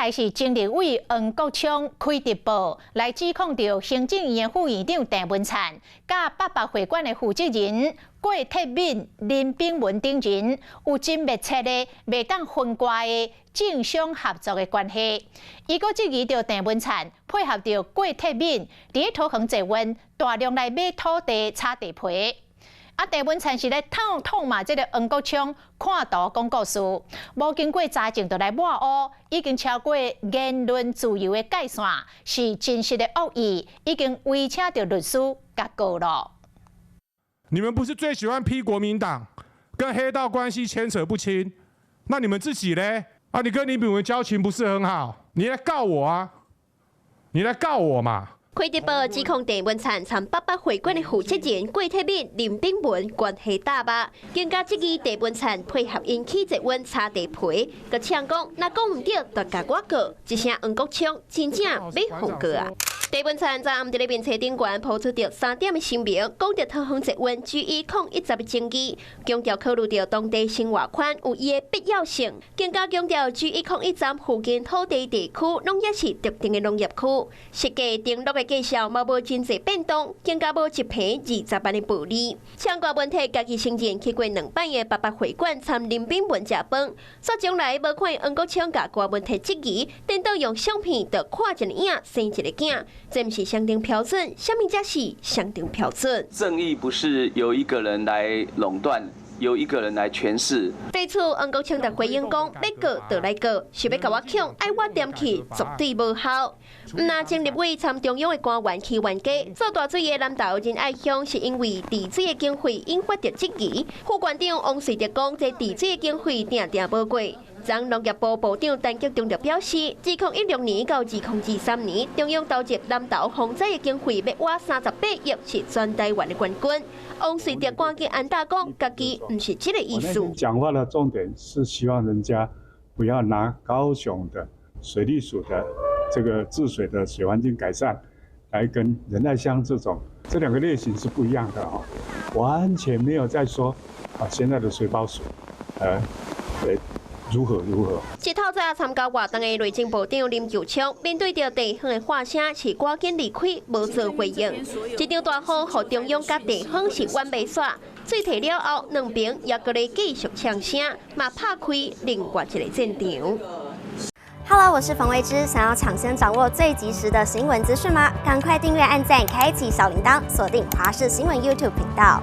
来是前立委黄国昌开直播来指控着行政院副院长郑文灿，甲八八会馆的负责人郭铁敏、林炳文等人有真密切的、未当分割的政商合作的关系。伊阁质疑着郑文灿配合着郭铁敏，伫桃园济运大量来买土地、炒地皮。郑文灿是咧痛骂这个黄国昌看图讲故事，无经过查证就来抹黑，已经超过言论自由的界线，是真实的恶意，已经威胁着律师甲告了。你们不是最喜欢批国民党，跟黑道关系牵扯不清，那你们自己呢？你跟林炳文交情不是很好，你来告我啊！你来告我嘛！开直播指控郑文灿参八八会馆的负责人郭铁敏、林炳文关系大吧，更加质疑郑文灿配合引起质问炒地皮，佮呛讲，若讲唔对，就甲我告，一声黄国昌真正要放过啊！郑文灿在暗地里面车顶悬抛出着3点的声明，讲着桃园质问G1-10的争议，强调考虑到当地生活圈有伊的必要性，更加强调G1-10站附近土地地区拢也是特定的农业区，设计登录的介绍嘛无真济变动，更加无一平20万的暴利。相关问题，家己承认去过2摆的八八会馆参林炳文食饭，说将来无看黄国昌甲大问题质疑，等到用相片就看一个影生一个囝。这不是相等标准，什么才是相等标准？正义不是由一个人来垄断，由一个人来诠释。对此，黄国昌就回应讲：要告就来告，想要甲我抢，爱我点去，绝对无效。唔那前立委参中央的官员去冤家，做大水的南投仁爱乡是因为治水的经费引发着质疑。副馆长王瑞德讲，这治水的经费定定无过。前农业部部长陈吉仲就表示，2016年到2023年，中央投入南投防灾的经费要挖38亿，是全台湾的冠军。王瑞德赶紧安大讲，家己唔是这个意思。讲话的重点是希望人家不要拿高雄的水利署的这个治水的水环境改善来跟仁爱乡这2个类型是不一样的哦，完全没有在说现在的水保署如何？一透早参加活动的内政部长林九昌，面对着地方的话声，是赶紧离开，无做回应。这场大雨，和中央甲地方是完袂煞。水退了后，两边也搁来继续呛声，嘛拍开另外一个战场。Hello， 我是冯薇芝，想要抢先掌握最及时的新闻资讯吗？赶快订阅、按赞、开启小铃铛，锁定华视新闻 YouTube 频道。